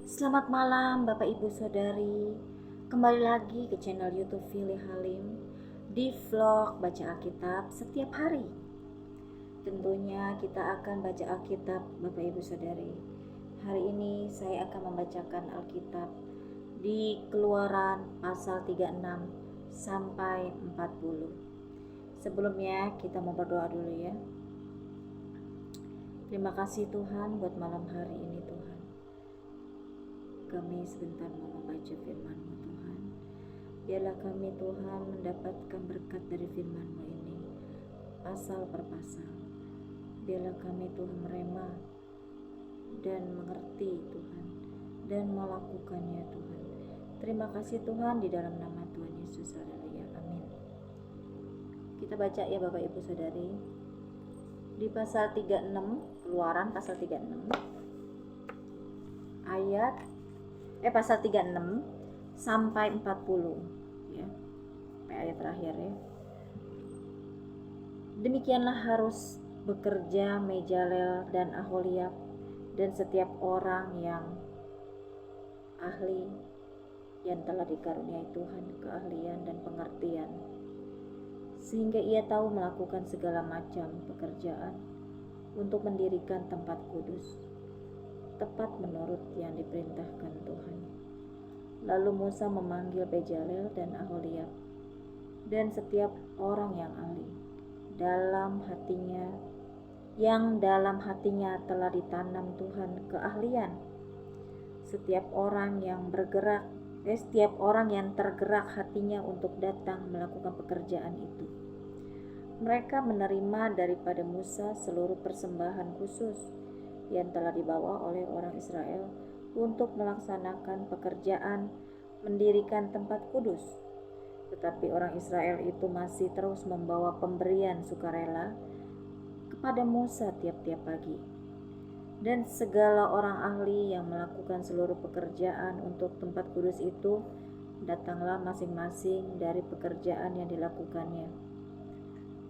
Selamat malam Bapak Ibu Saudari. Kembali lagi ke channel YouTube Fili Halim di vlog baca Alkitab setiap hari. Tentunya kita akan baca Alkitab Bapak Ibu Saudari. Hari ini saya akan membacakan Alkitab di Keluaran pasal 36 sampai 40. Sebelumnya kita mau berdoa dulu ya. Terima kasih Tuhan buat malam hari ini Tuhan. Kami sebentar mau membaca firman-Mu Tuhan. Biarlah kami Tuhan mendapatkan berkat dari firman-Mu ini, pasal per pasal. Biarlah kami Tuhan merema dan mengerti Tuhan, dan melakukannya Tuhan. Terima kasih Tuhan, di dalam nama Tuhan Yesus. Haleluya, amin. Kita baca ya Bapak Ibu Saudari. Di pasal 36, Keluaran pasal 36, pasal 36 sampai 40 ya. Sampai ayat terakhir ya. Demikianlah harus bekerja Mejalel dan Aholiab dan setiap orang yang ahli yang telah dikaruniai Tuhan keahlian dan pengertian, sehingga ia tahu melakukan segala macam pekerjaan untuk mendirikan tempat kudus, tepat menurut yang diperintahkan Tuhan. Lalu Musa memanggil Bejalel dan Aholiab dan setiap orang yang ahli yang dalam hatinya telah ditanam Tuhan keahlian. Setiap orang yang tergerak hatinya untuk datang melakukan pekerjaan itu. Mereka menerima daripada Musa seluruh persembahan khusus yang telah dibawa oleh orang Israel untuk melaksanakan pekerjaan mendirikan tempat kudus. Tetapi orang Israel itu masih terus membawa pemberian sukarela kepada Musa tiap-tiap pagi. Dan segala orang ahli yang melakukan seluruh pekerjaan untuk tempat kudus itu datanglah masing-masing dari pekerjaan yang dilakukannya,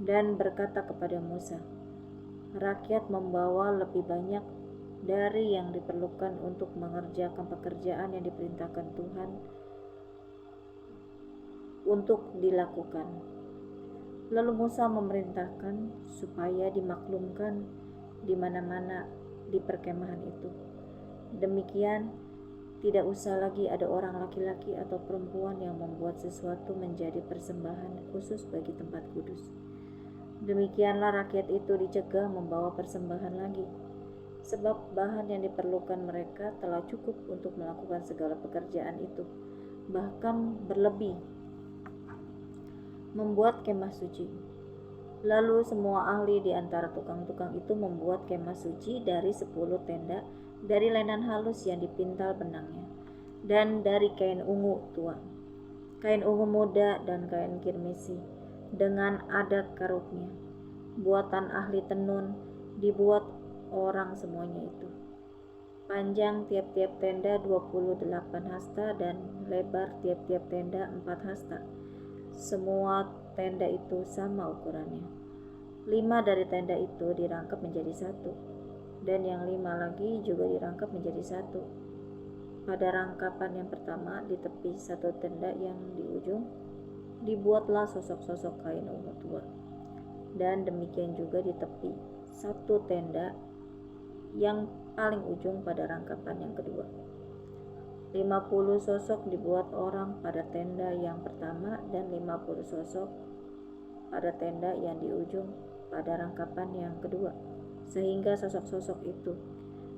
dan berkata kepada Musa, rakyat membawa lebih banyak dari yang diperlukan untuk mengerjakan pekerjaan yang diperintahkan Tuhan untuk dilakukan. Lalu Musa memerintahkan supaya dimaklumkan di mana-mana di perkemahan itu. Demikian, tidak usah lagi ada orang laki-laki atau perempuan yang membuat sesuatu menjadi persembahan khusus bagi tempat kudus. Demikianlah rakyat itu dicegah membawa persembahan lagi, sebab bahan yang diperlukan mereka telah cukup untuk melakukan segala pekerjaan itu, bahkan berlebih, membuat kemah suci. Lalu semua ahli di antara tukang-tukang itu membuat kemah suci dari 10 tenda dari lenan halus yang dipintal benangnya, dan dari kain ungu tua, kain ungu muda, dan kain kirmisi dengan adat karutnya, buatan ahli tenun, dibuat orang semuanya itu. Panjang tiap-tiap tenda 28 hasta dan lebar tiap-tiap tenda 4 hasta. Semua tenda itu sama ukurannya. 5 dari tenda itu dirangkap menjadi satu, dan yang 5 lagi juga dirangkap menjadi satu. Pada rangkapan yang pertama di tepi satu tenda yang di ujung dibuatlah sosok-sosok kain ungu tua, dan demikian juga di tepi satu tenda yang paling ujung pada rangkapan yang kedua. 50 sosok dibuat orang pada tenda yang pertama, dan 50 sosok pada tenda yang di ujung pada rangkapan yang kedua, sehingga sosok-sosok itu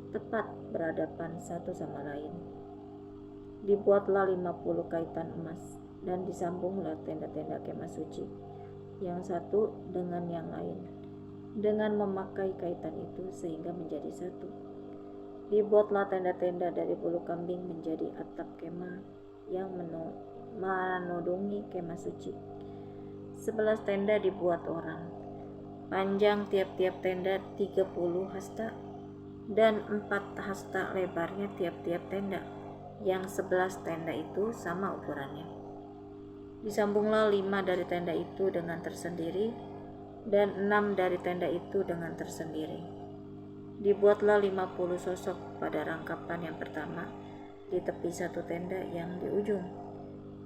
tepat berhadapan satu sama lain. Dibuatlah 50 kaitan emas, dan disambunglah tenda-tenda kemah suci yang satu dengan yang lain dengan memakai kaitan itu sehingga menjadi satu. Dibuatlah tenda-tenda dari bulu kambing menjadi atap kemah yang menudungi kemah suci. 11 tenda dibuat orang. Panjang tiap-tiap tenda 30 hasta, dan 4 hasta lebarnya tiap-tiap tenda, yang 11 tenda itu sama ukurannya. Disambunglah 5 dari tenda itu dengan tersendiri, dan 6 dari tenda itu dengan tersendiri. Dibuatlah 50 sosok pada rangkapan yang pertama, di tepi satu tenda yang di ujung,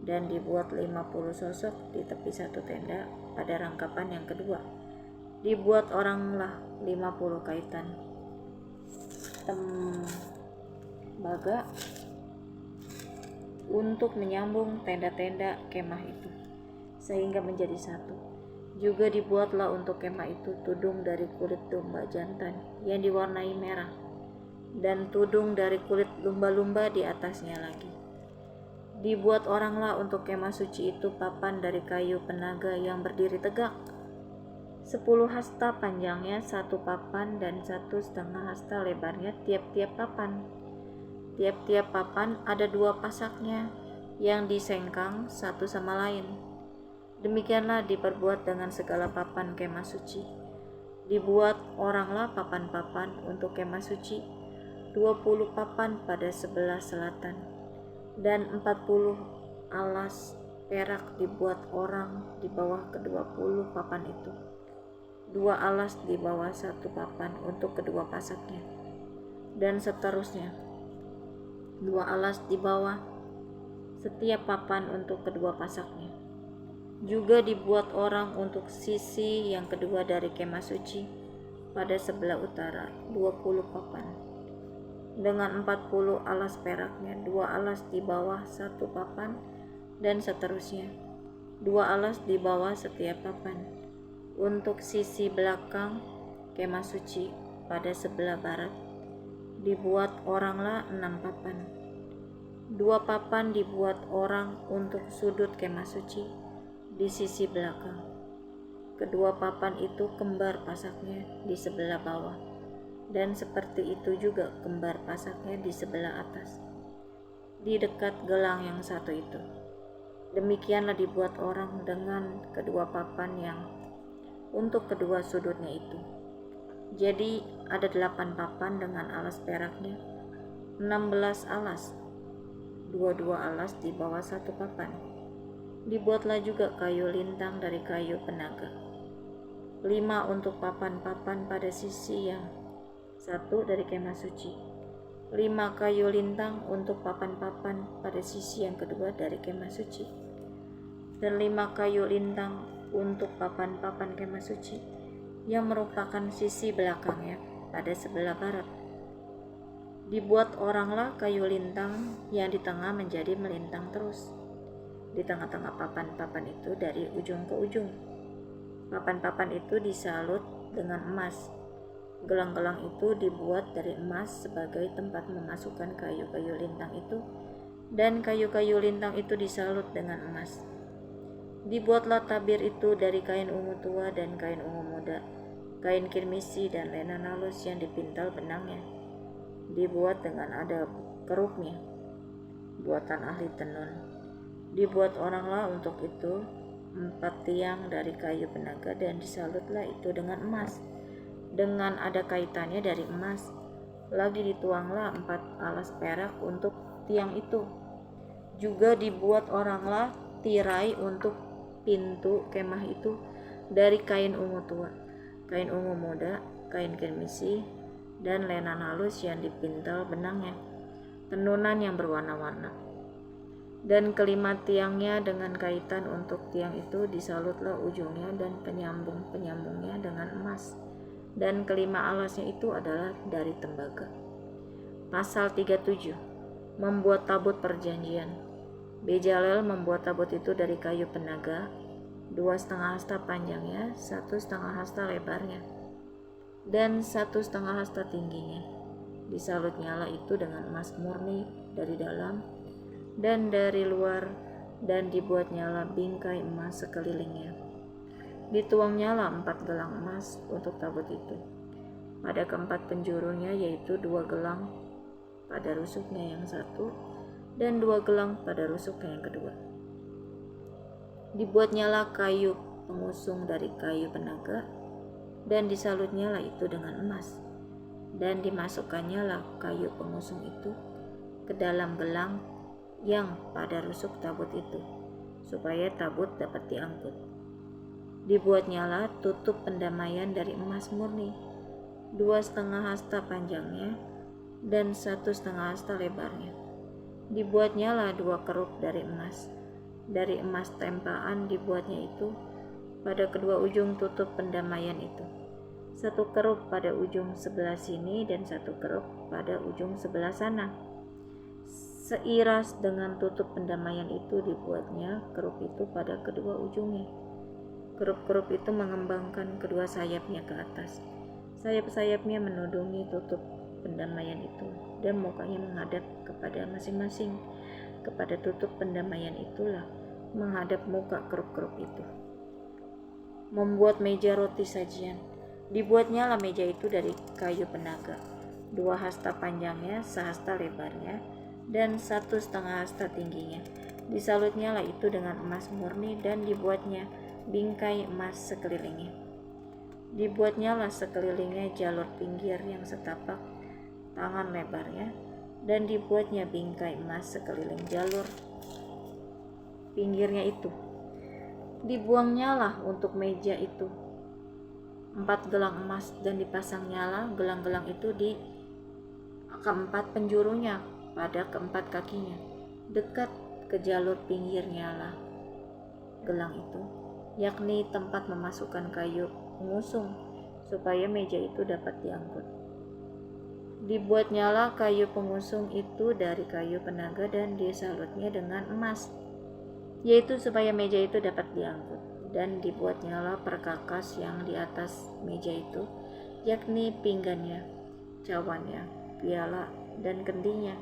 dan dibuat 50 sosok di tepi satu tenda pada rangkapan yang kedua. Dibuat oranglah 50 kaitan tembaga untuk menyambung tenda-tenda kemah itu, sehingga menjadi satu. Juga dibuatlah untuk kemah itu tudung dari kulit domba jantan yang diwarnai merah, dan tudung dari kulit lumba-lumba di atasnya lagi. Dibuat oranglah untuk kemah suci itu papan dari kayu penaga yang berdiri tegak, 10 hasta panjangnya satu papan, dan 1,5 hasta lebarnya tiap-tiap papan. Tiap-tiap papan ada 2 pasaknya yang disengkang satu sama lain. Demikianlah diperbuat dengan segala papan kemah suci. Dibuat oranglah papan-papan untuk kemah suci, 20 papan pada sebelah selatan, dan 40 alas perak dibuat orang di bawah ke-20 papan itu. 2 alas di bawah 1 papan untuk kedua pasaknya, dan seterusnya. 2 alas di bawah setiap papan untuk kedua pasaknya. Juga dibuat orang untuk sisi yang kedua dari kemah suci pada sebelah utara, 20 papan, dengan 40 alas peraknya, 2 alas di bawah 1 papan, dan seterusnya. 2 alas di bawah setiap papan. Untuk sisi belakang kemah suci pada sebelah barat, dibuat oranglah 6 papan. 2 papan dibuat orang untuk sudut kemah suci di sisi belakang. Kedua papan itu kembar pasaknya di sebelah bawah, dan seperti itu juga kembar pasaknya di sebelah atas, di dekat gelang yang satu itu. Demikianlah dibuat orang dengan kedua papan yang untuk kedua sudutnya itu. Jadi ada 8 papan dengan alas peraknya, 16 alas, 22 alas di bawah 1 papan. Dibuatlah juga kayu lintang dari kayu penaga, 5 untuk papan-papan pada sisi yang satu dari kemah suci, 5 kayu lintang untuk papan-papan pada sisi yang kedua dari kemah suci, dan 5 kayu lintang untuk papan-papan kemah suci yang merupakan sisi belakangnya pada sebelah barat. Dibuat oranglah kayu lintang yang di tengah menjadi melintang terus di tengah-tengah papan-papan itu dari ujung ke ujung. Papan-papan itu disalut dengan emas. Gelang-gelang itu dibuat dari emas sebagai tempat memasukkan kayu-kayu lintang itu, dan kayu-kayu lintang itu disalut dengan emas. Dibuatlah tabir itu dari kain ungu tua dan kain ungu muda, kain kirmisi dan lenan halus yang dipintal benangnya. Dibuat dengan ada kerupnya, buatan ahli tenun. Dibuat oranglah untuk itu 4 tiang dari kayu penaga, dan disalutlah itu dengan emas, dengan ada kaitannya dari emas. Lagi dituanglah 4 alas perak untuk tiang itu. Juga dibuat oranglah tirai untuk pintu kemah itu dari kain ungu tua, kain ungu muda, kain kirmisi, dan lenan halus yang dipintal benangnya, tenunan yang berwarna-warna. Dan kelima tiangnya dengan kaitan untuk tiang itu disalutlah ujungnya dan penyambung-penyambungnya dengan emas, dan kelima alasnya itu adalah dari tembaga. Pasal 37. Membuat tabut perjanjian. Bezalel membuat tabut itu dari kayu penaga, 2,5 hasta panjangnya, 1,5 hasta lebarnya, dan 1,5 hasta tingginya. Disalutnyalah itu dengan emas murni dari dalam dan dari luar, dan dibuatnyalah bingkai emas sekelilingnya. Dituangnyalah 4 gelang emas untuk tabut itu pada keempat penjurunya, yaitu 2 gelang pada rusuknya yang satu, dan 2 gelang pada rusuknya yang kedua. Dibuatnyalah kayu pengusung dari kayu penaga, dan disalutnyalah itu dengan emas, dan dimasukannyalah kayu pengusung itu ke dalam gelang yang pada rusuk tabut itu, supaya tabut dapat diangkut. Dibuatnyalah tutup pendamaian dari emas murni, 2,5 hasta panjangnya dan 1,5 hasta lebarnya, Dibuatnya lah 2 kerup dari emas. Dari emas tempaan dibuatnya itu pada kedua ujung tutup pendamaian itu. 1 kerup pada ujung sebelah sini dan 1 kerup pada ujung sebelah sana. Seiras dengan tutup pendamaian itu dibuatnya kerup itu pada kedua ujungnya. Kerup-kerup itu mengembangkan kedua sayapnya ke atas. Sayap-sayapnya menudungi tutup pendamaian itu dan mukanya menghadap kepada masing-masing. Kepada tutup pendamaian itulah menghadap muka kerup-kerup itu. Membuat meja roti sajian. Dibuatnya lah meja itu dari kayu penaga, 2 hasta panjangnya, sehasta lebarnya, dan 1,5 hasta tingginya. Disalutnya lah itu dengan emas murni dan dibuatnya bingkai emas sekelilingnya. Dibuatnya lah sekelilingnya jalur pinggir yang setapak tangan lebarnya, dan dibuatnya bingkai emas sekeliling jalur pinggirnya itu. Dibuangnya lah untuk meja itu 4 gelang emas dan dipasangnya lah gelang-gelang itu di keempat penjurunya pada keempat kakinya. Dekat ke jalur pinggirnya lah gelang itu, yakni tempat memasukkan kayu pengusung supaya meja itu dapat diangkut. Dibuatnya lah kayu pengusung itu dari kayu penaga dan disalutnya dengan emas, yaitu supaya meja itu dapat diangkut. Dan dibuatnya lah perkakas yang di atas meja itu, yakni pinggannya, cawannya, piala, dan kendinya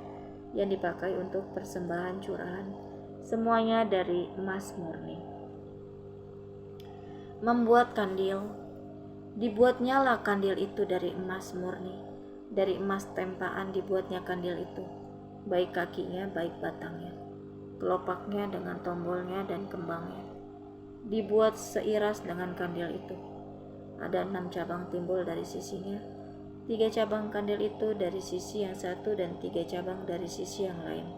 yang dipakai untuk persembahan curahan, semuanya dari emas murni. Membuat kandil. Dibuatnya lah kandil itu dari emas murni. Dari emas tempaan dibuatnya kandil itu, baik kakinya, baik batangnya, kelopaknya dengan tombolnya dan kembangnya. Dibuat seiras dengan kandil itu. Ada 6 cabang timbul dari sisinya, 3 cabang kandil itu dari sisi yang satu dan 3 cabang dari sisi yang lain.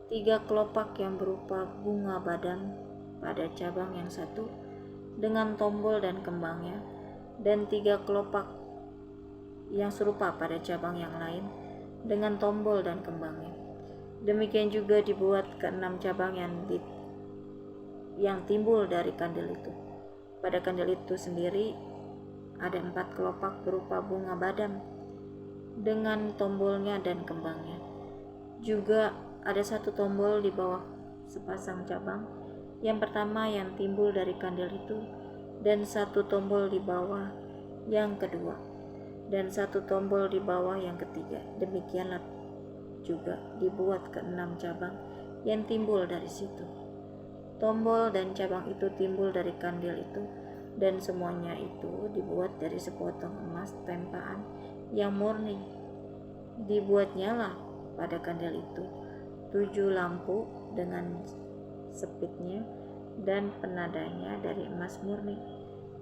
3 kelopak yang berupa bunga badam pada cabang yang satu dengan tombol dan kembangnya, dan 3 kelopak yang serupa pada cabang yang lain dengan tombol dan kembangnya. Demikian juga dibuat ke-6 cabang yang timbul dari kandil itu. Pada kandil itu sendiri ada 4 kelopak berupa bunga badam dengan tombolnya dan kembangnya. Juga ada 1 tombol di bawah sepasang cabang yang pertama yang timbul dari kandil itu, dan 1 tombol di bawah yang kedua, dan 1 tombol di bawah yang ketiga. Demikianlah juga dibuat ke-6 cabang yang timbul dari situ. Tombol dan cabang itu timbul dari kandil itu, dan semuanya itu dibuat dari sepotong emas tempaan yang murni. Dibuatnya lah pada kandil itu 7 lampu dengan sepitnya dan penadanya dari emas murni.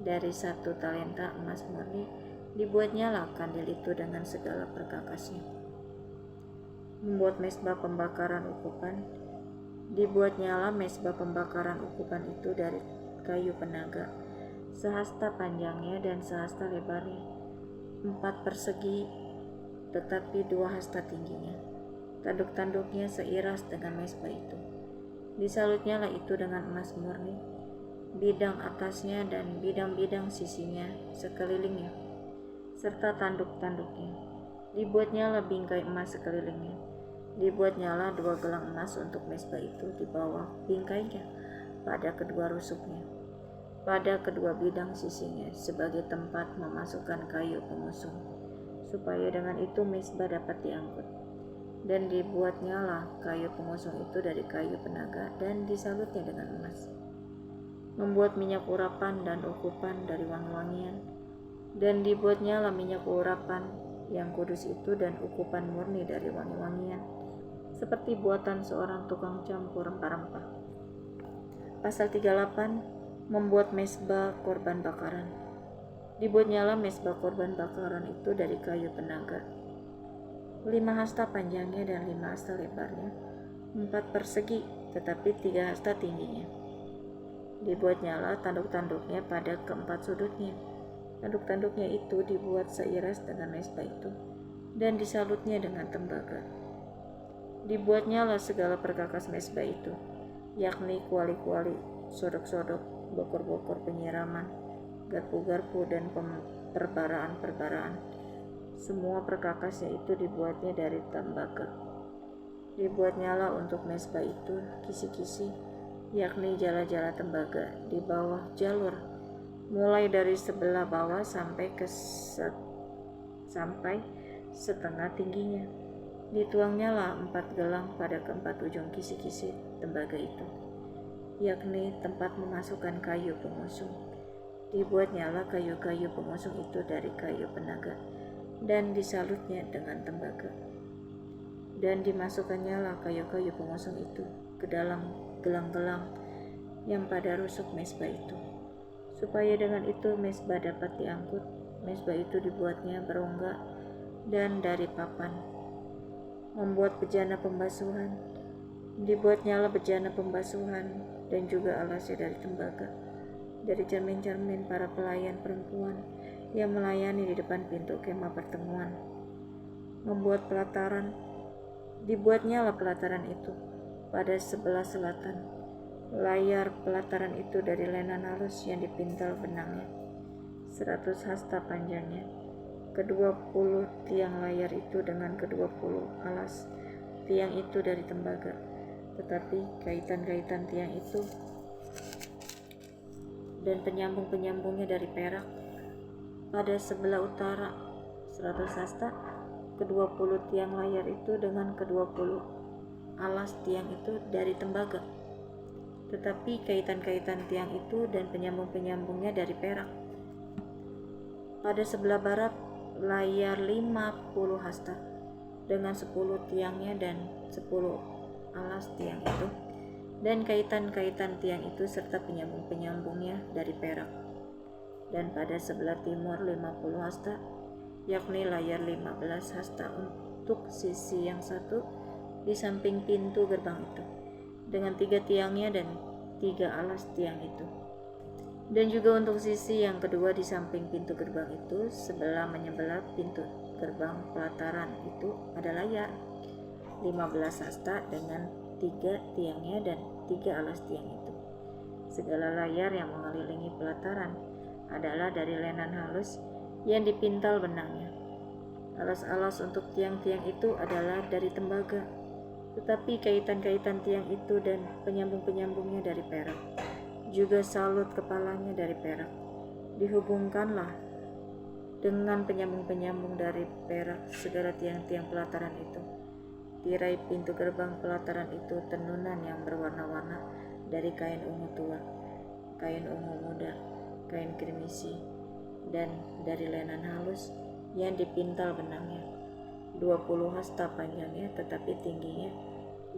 Dari 1 talenta emas murni dibuatnya lah kandil itu dengan segala perkakasnya. Membuat mezbah pembakaran ukupan. Dibuatnya lah mezbah pembakaran ukupan itu dari kayu penaga, sehasta panjangnya dan sehasta lebarnya, 4 persegi tetapi 2 hasta tingginya. Tanduk-tanduknya seiras dengan mezbah itu. Disalutnya lah itu dengan emas murni, bidang atasnya dan bidang-bidang sisinya sekelilingnya, serta tanduk-tanduknya. Dibuatnya lah bingkai emas sekelilingnya. Dibuatnya lah 2 gelang emas untuk mezbah itu di bawah bingkainya pada kedua rusuknya, pada kedua bidang sisinya sebagai tempat memasukkan kayu pengusung, supaya dengan itu mezbah dapat diangkut. Dan dibuatnya lah kayu pengusung itu dari kayu penaga dan disalutnya dengan emas. Membuat minyak urapan dan ukupan dari wangi-wangian. Dan dibuatnya lah minyak urapan yang kudus itu dan ukupan murni dari wangi-wangian, seperti buatan seorang tukang campur rempah-rempah. Pasal 38. Membuat mezbah korban bakaran. Dibuatnya lah mezbah korban bakaran itu dari kayu penaga, 5 hasta panjangnya dan 5 hasta lebarnya, 4 persegi tetapi 3 hasta tingginya. Dibuatnya lah tanduk-tanduknya pada keempat sudutnya. Tanduk-tanduknya itu dibuat seiras dengan mezbah itu dan disalutnya dengan tembaga. Dibuatnyalah segala perkakas mezbah itu, yakni kuali-kuali, sodok-sodok, bokor-bokor penyiraman, garpu-garpu, dan perbaraan-perbaraan. Semua perkakasnya itu dibuatnya dari tembaga. Dibuatnyalah untuk mezbah itu kisi-kisi, yakni jala-jala tembaga di bawah jalur, mulai dari sebelah bawah sampai setengah tingginya. Dituangnyalah 4 gelang pada keempat ujung kisi-kisi tembaga itu, yakni tempat memasukkan kayu pengusung. Dibuatnyalah kayu-kayu pengusung itu dari kayu penaga, dan disalutnya dengan tembaga. Dan dimasukannyalah kayu-kayu pengusung itu ke dalam gelang-gelang yang pada rusuk mezbah itu, supaya dengan itu mezbah dapat diangkut. Mezbah itu dibuatnya berongga dan dari papan. Membuat bejana pembasuhan, dibuatnyalah bejana pembasuhan dan juga alasnya dari tembaga, dari cermin-cermin para pelayan perempuan yang melayani di depan pintu kemah pertemuan. Membuat pelataran, dibuatnyalah pelataran itu pada sebelah selatan. Layar pelataran itu dari lenan halus yang dipintal benangnya, 100 hasta panjangnya. Ke-20 tiang layar itu dengan ke-20 alas tiang itu dari tembaga, tetapi kaitan-kaitan tiang itu dan penyambung-penyambungnya dari perak. Pada sebelah utara 100 hasta, ke-20 tiang layar itu dengan ke-20 alas tiang itu dari tembaga, tetapi kaitan-kaitan tiang itu dan penyambung-penyambungnya dari perak. Pada sebelah barat layar 50 hasta dengan 10 tiangnya dan 10 alas tiang itu, dan kaitan-kaitan tiang itu serta penyambung-penyambungnya dari perak. Dan pada sebelah timur 50 hasta, yakni layar 15 hasta untuk sisi yang satu di samping pintu gerbang itu, dengan 3 tiangnya dan 3 alas tiang itu. Dan juga untuk sisi yang kedua di samping pintu gerbang itu, sebelah menyebelah pintu gerbang pelataran itu ada layar 15 hasta dengan 3 tiangnya dan 3 alas tiang itu. Segala layar yang mengelilingi pelataran adalah dari lenan halus yang dipintal benangnya. Alas-alas untuk tiang-tiang itu adalah dari tembaga, tetapi kaitan-kaitan tiang itu dan penyambung-penyambungnya dari perak. Juga salut kepalanya dari perak. Dihubungkanlah dengan penyambung-penyambung dari perak segala tiang-tiang pelataran itu. Tirai pintu gerbang pelataran itu tenunan yang berwarna-warna dari kain ungu tua, kain ungu muda, kain kirmisi, dan dari lenan halus yang dipintal benangnya. 20 hasta panjangnya, tetapi tingginya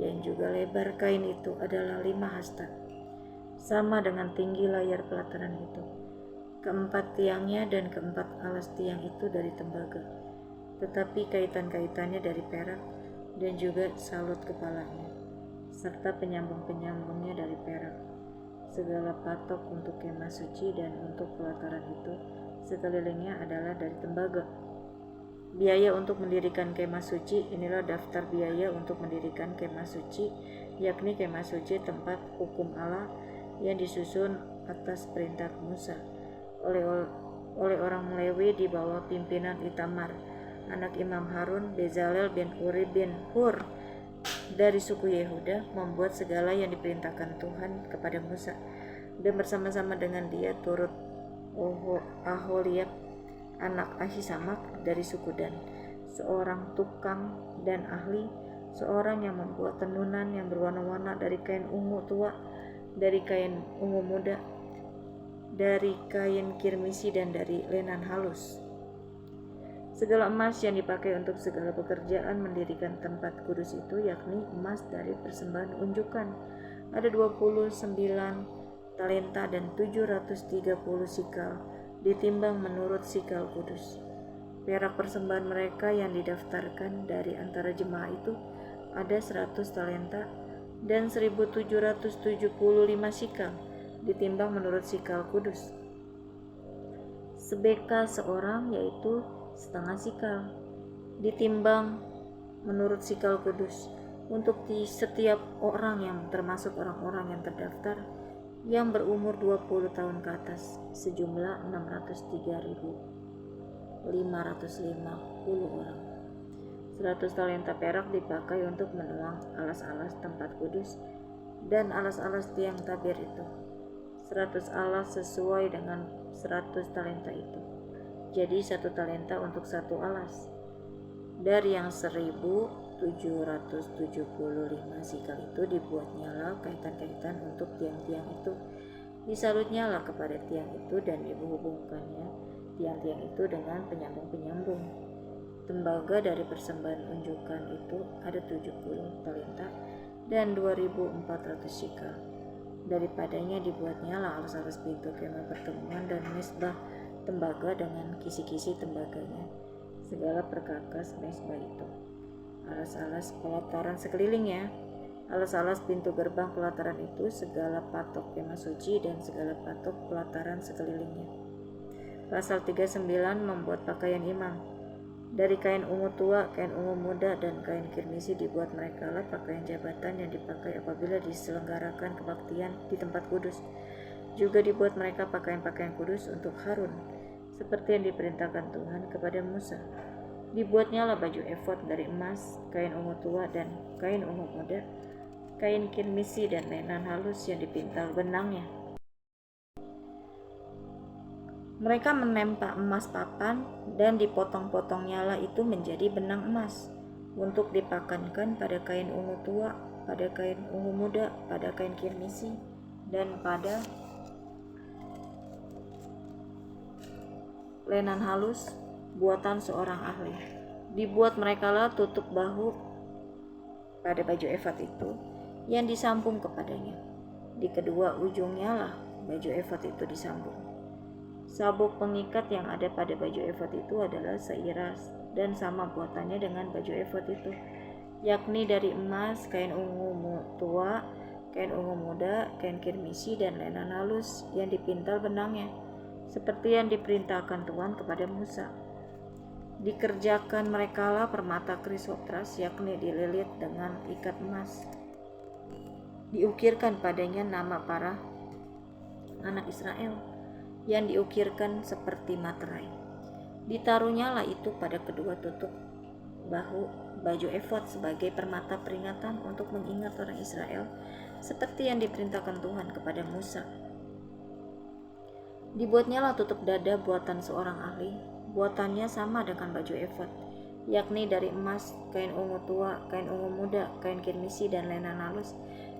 yang juga lebar kain itu adalah 5 hasta, sama dengan tinggi layar pelataran itu. Keempat tiangnya dan keempat alas tiang itu dari tembaga, tetapi kaitan-kaitannya dari perak, dan juga salut kepalanya, serta penyambung-penyambungnya dari perak. Segala patok untuk kemah suci dan untuk pelataran itu sekelilingnya adalah dari tembaga. Biaya untuk mendirikan kemah suci, inilah daftar biaya untuk mendirikan kemah suci, yakni kemah suci tempat hukum Allah yang disusun atas perintah Musa oleh orang Lewi di bawah pimpinan Itamar, anak Imam Harun. Bezalel bin Uri bin Hur dari suku Yehuda membuat segala yang diperintahkan Tuhan kepada Musa, dan bersama-sama dengan dia turut Aholiab anak Ahisamak dari suku Dan, seorang tukang dan ahli, seorang yang membuat tenunan yang berwarna-warna dari kain ungu tua, dari kain ungu muda, dari kain kirmisi, dan dari lenan halus. Segala emas yang dipakai untuk segala pekerjaan mendirikan tempat kudus itu, yakni emas dari persembahan unjukan, ada 29 talenta dan 730 sikal, ditimbang menurut sikal kudus. Perak persembahan mereka yang didaftarkan dari antara jemaah itu ada 100 talenta dan 1775 sikal, ditimbang menurut sikal kudus. Sebeka seorang yaitu setengah sikal, ditimbang menurut sikal kudus. untuk di setiap orang yang termasuk orang-orang yang terdaftar yang berumur 20 tahun ke atas sejumlah 603.550 orang. 100 talenta perak dipakai untuk menuang alas-alas tempat kudus dan alas-alas tiang tabir itu. 100 alas sesuai dengan 100 talenta itu. Jadi 1 talenta untuk 1 alas. Dari yang 1775 sikal itu dibuatnyalah kaitan-kaitan untuk tiang-tiang itu. Disalutnyalah kepada tiang itu dan dihubungkannya tiang-tiang itu dengan penyambung-penyambung. Tembaga dari persembahan unjukan itu ada 70 talenta dan 2.400 sikal. Daripadanya dibuatnyalah alas-alas pintu kemah pertemuan dan mesbah tembaga dengan kisi-kisi tembaganya, segala perkakas mesbah itu. Alas-alas pelataran sekelilingnya, alas-alas pintu gerbang pelataran itu, segala patok kemah suci dan segala patok pelataran sekelilingnya. Pasal 39 membuat pakaian imam. Dari kain ungu tua, kain ungu muda, dan kain kirmisi dibuat merekalah pakaian jabatan yang dipakai apabila diselenggarakan kebaktian di tempat kudus. Juga dibuat mereka pakaian-pakaian kudus untuk Harun, seperti yang diperintahkan Tuhan kepada Musa. Dibuatnyalah baju efod dari emas, kain ungu tua dan kain ungu muda, kain kirmisi dan lenan halus yang dipintal benangnya. Mereka menempa emas papan dan dipotong-potongnya itu menjadi benang emas untuk dipakankan pada kain ungu tua, pada kain ungu muda, pada kain kirmisi, dan pada lenan halus buatan seorang ahli. Dibuat merekalah tutup bahu pada baju efod itu yang disambung kepadanya. Di kedua ujungnya lah baju efod itu disambung. Sabuk pengikat yang ada pada baju efod itu adalah seiras dan sama buatannya dengan baju efod itu, yakni dari emas, kain ungu tua, kain ungu muda, kain kirmisi, dan lenan halus yang dipintal benangnya, seperti yang diperintahkan Tuhan kepada Musa. Dikerjakan merekalah permata krisopras, yakni dililit dengan ikat emas. Diukirkan padanya nama para anak Israel yang diukirkan seperti materai. Ditaruhnyalah itu pada kedua tutup bahu baju efod sebagai permata peringatan untuk mengingat orang Israel, seperti yang diperintahkan Tuhan kepada Musa. Dibuatnyalah tutup dada buatan seorang ahli. Buatannya sama dengan baju efod, yakni dari emas, kain ungu tua, kain ungu muda, kain kirmisi, dan lenan halus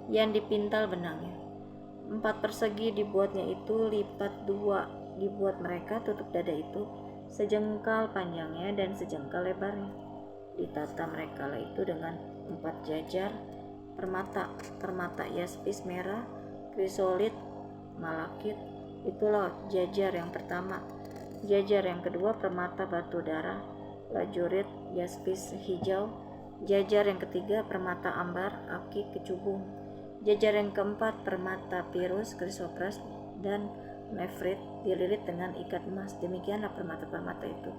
yang dipintal benangnya. 4 persegi dibuatnya itu, lipat 2 dibuat mereka tutup dada itu, sejengkal panjangnya dan sejengkal lebarnya. Ditata merekalah itu dengan 4 jajar permata yaspis merah, krisolit, malakit. Itulah jajar yang pertama. Jajar yang kedua permata batu darah, lajurit, yaspis hijau. Jajar yang ketiga permata ambar, akik, kecubung. Jajar yang keempat permata pirus, krisopras, dan nefrit dililit dengan ikat emas. Demikianlah permata-permata itu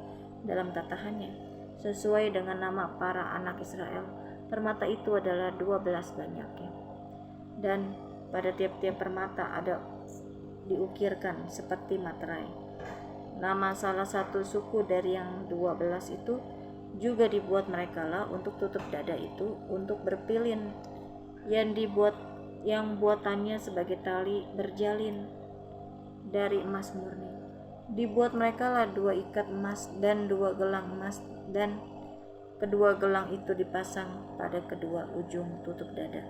dalam tatahannya, sesuai dengan nama para anak Israel. Permata itu adalah 12 banyaknya, dan pada tiap-tiap permata ada diukirkan seperti materai. Nama salah satu suku dari yang 12 itu juga dibuat merekalah untuk tutup dada itu, untuk berpilin yang buatannya sebagai tali berjalin dari emas murni. Dibuat merekalah 2 ikat emas dan 2 gelang emas, dan kedua gelang itu dipasang pada kedua ujung tutup dada.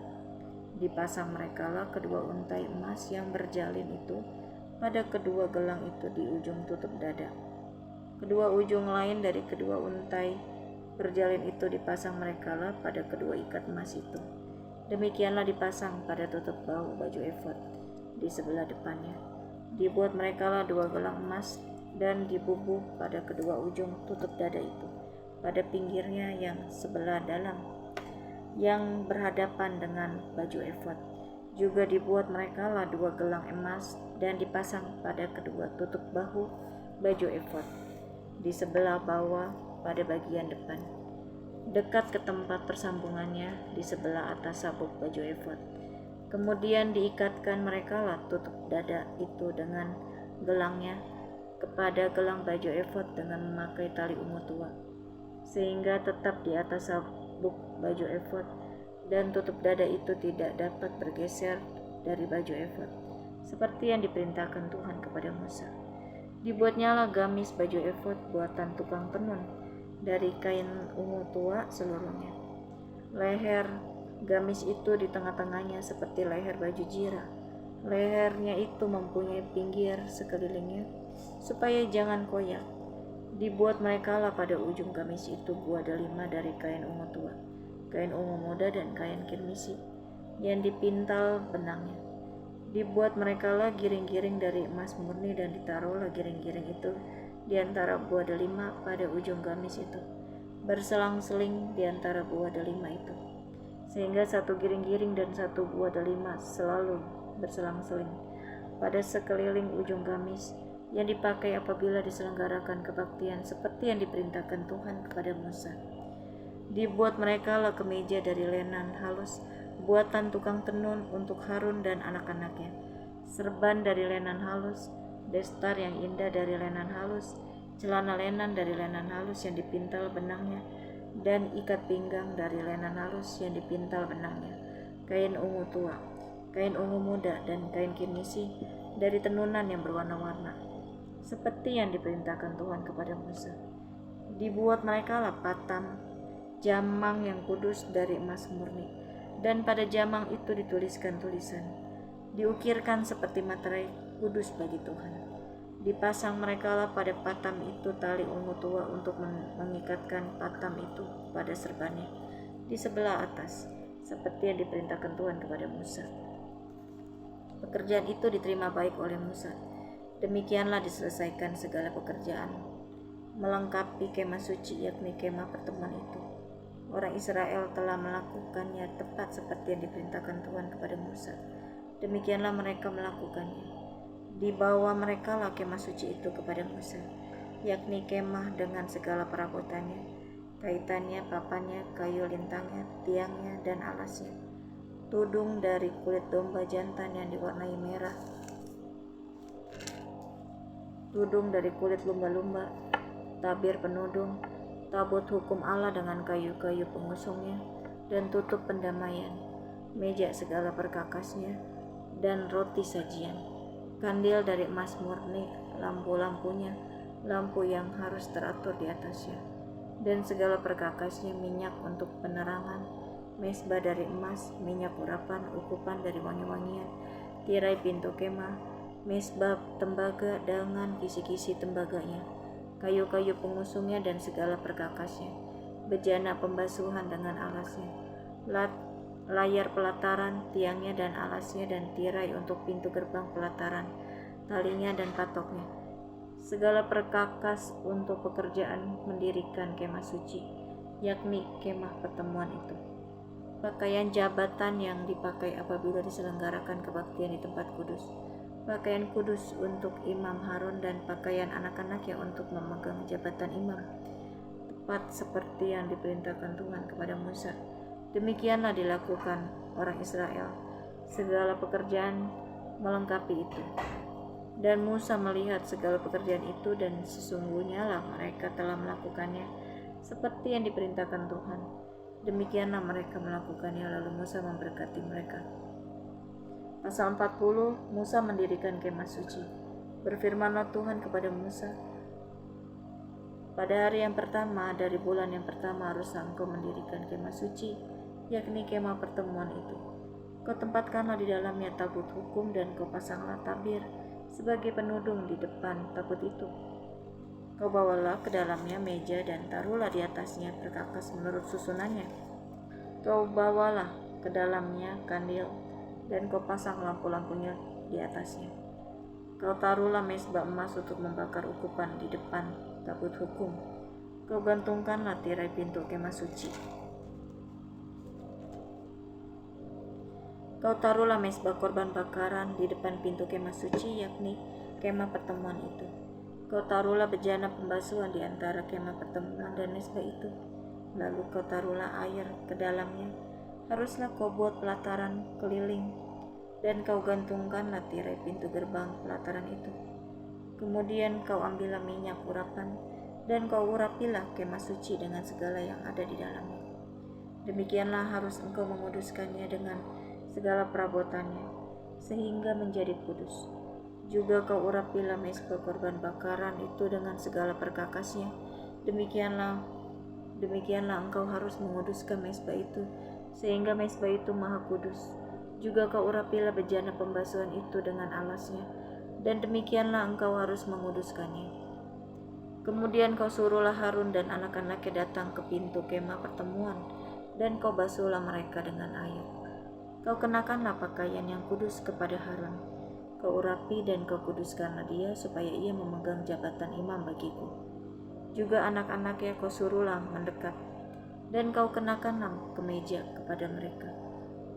Dipasang merekalah kedua untai emas yang berjalin itu pada kedua gelang itu di ujung tutup dada. Kedua ujung lain dari kedua untai berjalin itu dipasang merekalah pada kedua ikat emas itu. Demikianlah dipasang pada tutup bahu baju efod di sebelah depannya. Dibuat merekalah 2 gelang emas dan dibubuh pada kedua ujung tutup dada itu, pada pinggirnya yang sebelah dalam, yang berhadapan dengan baju efod. Juga dibuat merekalah 2 gelang emas dan dipasang pada kedua tutup bahu baju efod di sebelah bawah pada bagian depan. dekat ke tempat persambungannya di sebelah atas sabuk baju efod. Kemudian diikatkan merekalah tutup dada itu dengan gelangnya kepada gelang baju efod dengan memakai tali ungu tua, sehingga tetap di atas sabuk baju efod, dan tutup dada itu tidak dapat bergeser dari baju efod, seperti yang diperintahkan Tuhan kepada Musa. Dibuatnyalah gamis baju efod buatan tukang tenun dari kain ungu tua seluruhnya. Leher gamis itu di tengah-tengahnya seperti leher baju jira. Lehernya itu mempunyai pinggir sekelilingnya, supaya jangan koyak. Dibuat merekalah pada ujung gamis itu buah delima dari kain ungu tua, kain ungu muda dan kain kirmisi yang dipintal benangnya. Dibuat merekalah giring-giring dari emas murni, dan ditaruhlah giring-giring itu di antara buah delima pada ujung gamis itu, berselang-seling di antara buah delima itu, sehingga satu giring-giring dan satu buah delima selalu berselang-seling pada sekeliling ujung gamis yang dipakai apabila diselenggarakan kebaktian, seperti yang diperintahkan Tuhan kepada Musa. Dibuat merekalah kemeja dari lenan halus buatan tukang tenun untuk Harun dan anak-anaknya, serban dari lenan halus, destar yang indah dari lenan halus, celana lenan dari lenan halus yang dipintal benangnya, dan ikat pinggang dari lenan halus yang dipintal benangnya, kain ungu tua, kain ungu muda, dan kain kirmisi dari tenunan yang berwarna-warna, seperti yang diperintahkan Tuhan kepada Musa. Dibuat merekalah patam jamang yang kudus dari emas murni, dan pada jamang itu dituliskan tulisan, diukirkan seperti materai kudus bagi Tuhan. Dipasang merekalah pada patam itu tali ungu tua untuk mengikatkan patam itu pada serbannya di sebelah atas, seperti yang diperintahkan Tuhan kepada Musa. Pekerjaan itu diterima baik oleh Musa. Demikianlah diselesaikan segala pekerjaan melengkapi kemah suci, yakni kemah pertemuan itu. Orang Israel telah melakukannya tepat seperti yang diperintahkan Tuhan kepada Musa. Demikianlah mereka melakukannya. Dibawa merekalah kemah suci itu kepada Musa, yakni kemah dengan segala perabotannya, kaitannya, papannya, kayu lintangnya, tiangnya, dan alasnya, tudung dari kulit domba jantan yang diwarnai merah, tudung dari kulit lumba-lumba, tabir penudung, tabut hukum Allah dengan kayu-kayu pengusungnya, dan tutup pendamaian, meja segala perkakasnya, dan roti sajian, kandil dari emas murni, lampu-lampunya, lampu yang harus teratur di atasnya, dan segala perkakasnya, minyak untuk penerangan, mesbah dari emas, minyak urapan, ukupan dari wangi-wangian, tirai pintu kemah, mesbah tembaga dengan kisi-kisi tembaganya, kayu-kayu pengusungnya dan segala perkakasnya, bejana pembasuhan dengan alasnya, layar pelataran, tiangnya dan alasnya, dan tirai untuk pintu gerbang pelataran, talinya dan patoknya, segala perkakas untuk pekerjaan mendirikan kemah suci, yakni kemah pertemuan itu. Pakaian jabatan yang dipakai apabila diselenggarakan kebaktian di tempat kudus, pakaian kudus untuk imam Harun, dan pakaian anak-anaknya untuk memegang jabatan imam, tepat seperti yang diperintahkan Tuhan kepada Musa. Demikianlah dilakukan orang Israel, segala pekerjaan melengkapi itu. Dan Musa melihat segala pekerjaan itu, dan sesungguhnya lah mereka telah melakukannya seperti yang diperintahkan Tuhan. Demikianlah mereka melakukannya, lalu Musa memberkati mereka. Pasal 40, Musa mendirikan kemah suci. Berfirmanlah Tuhan kepada Musa, pada hari yang pertama dari bulan yang pertama harus engkau mendirikan kemah suci, yakni kemah pertemuan itu. Kau tempatkanlah di dalamnya tabut hukum, dan kau pasanglah tabir sebagai penudung di depan tabut itu. Kau bawalah ke dalamnya meja, dan taruhlah di atasnya perkakas menurut susunannya. Kau bawalah ke dalamnya kandil, dan kau pasang lampu-lampunya di atasnya. Kau taruhlah mesbah emas untuk membakar ukupan di depan tabut hukum. Kau gantungkanlah tirai pintu kemah suci. Kau taruhlah mesbah korban bakaran di depan pintu kemah suci, yakni kemah pertemuan itu. Kau taruhlah bejana pembasuhan di antara kemah pertemuan dan mesbah itu. lalu kau taruhlah air ke dalamnya. Haruslah kau buat pelataran keliling, dan kau gantungkanlah tirai pintu gerbang pelataran itu. Kemudian kau ambillah minyak urapan, dan kau urapilah kemah suci dengan segala yang ada di dalamnya. Demikianlah harus engkau menguduskannya dengan segala perabotannya, sehingga menjadi kudus. Juga kau urapilah mezbah korban bakaran itu dengan segala perkakasnya. Demikianlah engkau harus menguduskan mezbah itu, sehingga mezbah itu maha kudus. Juga kau urapilah bejana pembasuhan itu dengan alasnya, dan demikianlah engkau harus menguduskannya. Kemudian kau suruhlah Harun dan anak-anaknya datang ke pintu kemah pertemuan, dan kau basuhlah mereka dengan air. Kau kenakanlah pakaian yang kudus kepada Harun. Kau urapi dan kau kuduskanlah dia, supaya ia memegang jabatan imam bagiku. Juga anak-anaknya kau suruhlah mendekat, dan kau kenakanlah kemeja kepada mereka.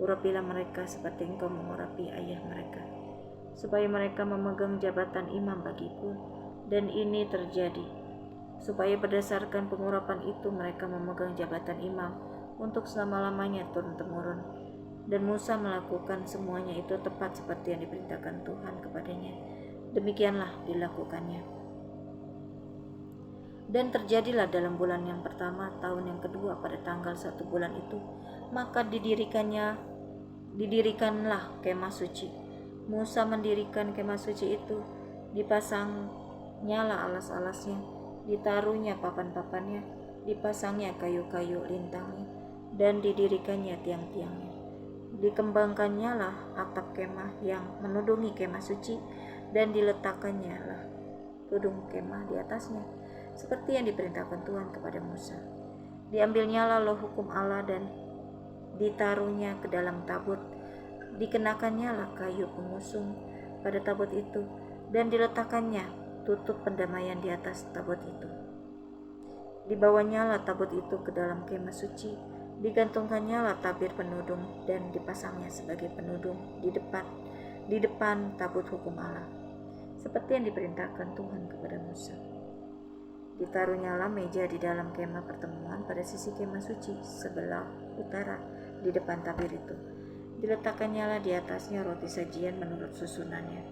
Urapilah mereka seperti engkau mengurapi ayah mereka, supaya mereka memegang jabatan imam bagiku. Dan ini terjadi, supaya berdasarkan pengurapan itu mereka memegang jabatan imam untuk selama-lamanya turun-temurun. Dan Musa melakukan semuanya itu tepat seperti yang diperintahkan Tuhan kepadanya. Demikianlah dilakukannya. Dan terjadilah dalam bulan yang pertama, tahun yang kedua, pada tanggal 1 bulan itu, maka didirikanlah kemah suci. Musa mendirikan kemah suci itu, dipasangnya alas-alasnya, ditaruhnya papan-papannya, dipasangnya kayu-kayu lintangnya, dan didirikannya tiang-tiangnya. Dikembangkannya atap kemah yang menudungi kemah suci, dan diletakkannya tudung kemah di atasnya, seperti yang diperintahkan Tuhan kepada Musa. Diambilnya loh hukum Allah dan ditaruhnya ke dalam tabut. Dikenakannya kayu pengusung pada tabut itu, dan diletakkannya tutup pendamaian di atas tabut itu. Dibawanya tabut itu ke dalam kemah suci. Digantungkannya tabir penudung, dan dipasangnya sebagai penudung di depan tabut hukum Allah, seperti yang diperintahkan Tuhan kepada Musa. Ditaruhnya meja di dalam kemah pertemuan pada sisi kemah suci sebelah utara di depan tabir itu. Diletakkannya di atasnya roti sajian menurut susunannya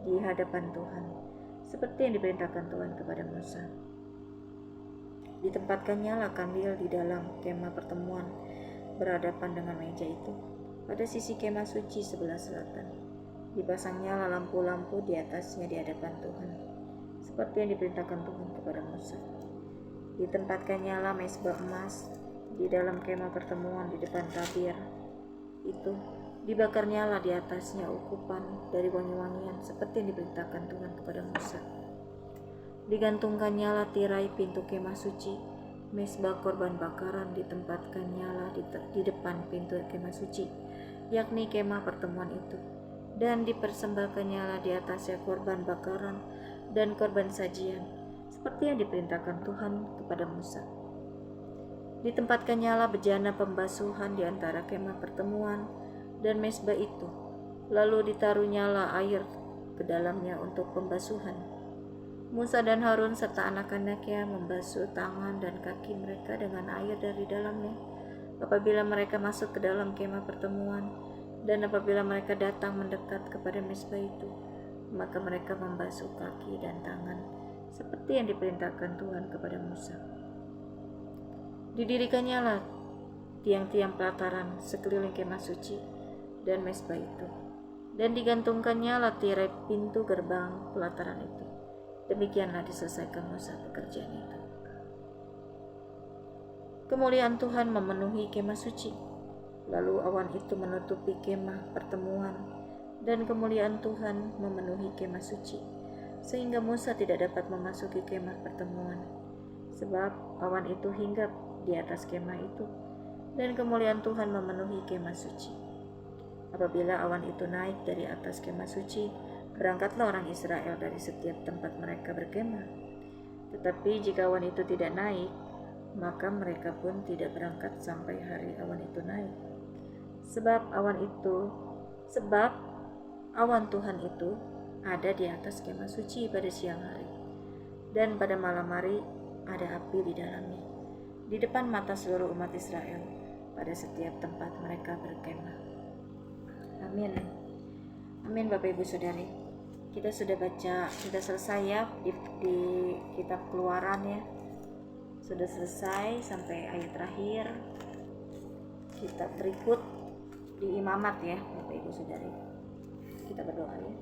di hadapan Tuhan, seperti yang diperintahkan Tuhan kepada Musa. Ditempatkannya kandil di dalam kemah pertemuan berhadapan dengan meja itu pada sisi kemah suci sebelah selatan. Dipasangnya lampu-lampu di atasnya di hadapan Tuhan, seperti yang diperintahkan Tuhan kepada Musa. Ditempatkannya mezbah emas di dalam kemah pertemuan di depan tabir itu. Dibakarnya di atasnya ukupan dari wangi-wangian, seperti yang diperintahkan Tuhan kepada Musa. Digantungkannya tirai pintu kemah suci. Mezbah korban bakaran ditempatkannya di depan pintu kemah suci, yakni kemah pertemuan itu, dan dipersembahkannya di atasnya korban bakaran dan korban sajian, seperti yang diperintahkan Tuhan kepada Musa. Ditempatkannya bejana pembasuhan di antara kemah pertemuan dan mezbah itu, lalu ditaruhnya air ke dalamnya untuk pembasuhan. Musa dan Harun serta anak-anaknya membasuh tangan dan kaki mereka dengan air dari dalamnya apabila mereka masuk ke dalam kemah pertemuan, dan apabila mereka datang mendekat kepada mezbah itu, maka mereka membasuh kaki dan tangan seperti yang diperintahkan Tuhan kepada Musa. Didirikannya tiang-tiang pelataran sekeliling kemah suci dan mezbah itu, dan digantungkannya tirai pintu gerbang pelataran itu. Demikianlah diselesaikan Musa pekerjaan itu. Kemuliaan Tuhan memenuhi kemah suci. Lalu awan itu menutupi kemah pertemuan, dan kemuliaan Tuhan memenuhi kemah suci, sehingga Musa tidak dapat memasuki kemah pertemuan, sebab awan itu hinggap di atas kemah itu, dan kemuliaan Tuhan memenuhi kemah suci. Apabila awan itu naik dari atas kemah suci, berangkatlah orang Israel dari setiap tempat mereka berkemah. Tetapi jika awan itu tidak naik, maka mereka pun tidak berangkat sampai hari awan itu naik. Sebab awan Tuhan itu ada di atas kemah suci pada siang hari, dan pada malam hari ada api di dalamnya. di depan mata seluruh umat Israel pada setiap tempat mereka berkemah. Amin. Amin Bapak Ibu Saudari. Kita sudah baca, sudah selesai ya di kitab Keluaran ya. Sudah selesai sampai ayat terakhir. Kitab berikut di Imamat ya Bapak Ibu Saudari. Kita berdoa ya.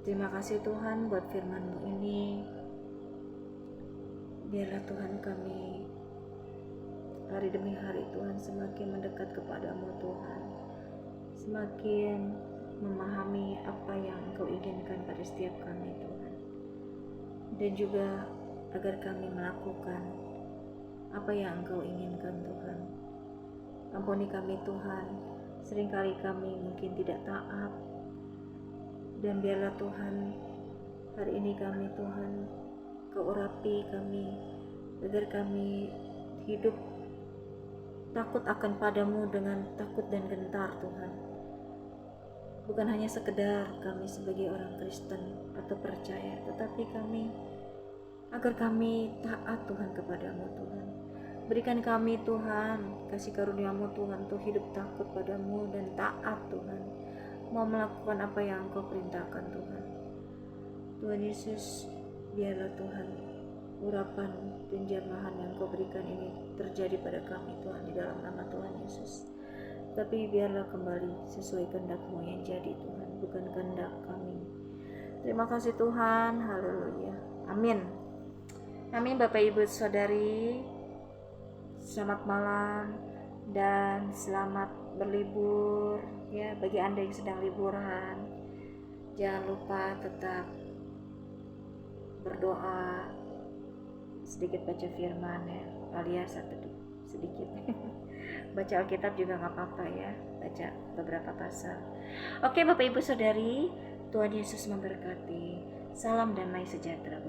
Terima kasih Tuhan buat firman-Mu ini. Biarlah Tuhan kami hari demi hari Tuhan semakin mendekat kepadamu Tuhan, semakin memahami apa yang Engkau inginkan pada setiap kami Tuhan, dan juga agar kami melakukan apa yang Engkau inginkan Tuhan. Ampuni kami Tuhan, seringkali kami mungkin tidak taat, dan biarlah Tuhan hari ini kami Tuhan Kau urapi kami agar kami hidup takut akan padamu dengan takut dan gentar Tuhan. Bukan hanya sekedar kami sebagai orang Kristen atau percaya, tetapi kami agar kami taat Tuhan kepadamu Tuhan. Berikan kami Tuhan kasih karunia-Mu Tuhan untuk hidup takut padamu dan taat Tuhan, mau melakukan apa yang Engkau perintahkan Tuhan. Tuhan Yesus, biarlah Tuhan urapan dan jamahan yang Kau berikan ini terjadi pada kami Tuhan di dalam nama Tuhan Yesus. Tapi biarlah kembali sesuai kehendak-Mu yang jadi Tuhan, bukan kehendak kami. Terima kasih Tuhan, haleluya, amin. Amin Bapak Ibu Saudari, selamat malam dan selamat berlibur ya bagi Anda yang sedang liburan. Jangan lupa tetap berdoa, sedikit baca firman ya, alias sedikit baca Alkitab juga gak apa-apa ya, baca beberapa pasal. Oke Bapak Ibu Saudari, Tuhan Yesus memberkati. Salam damai sejahtera.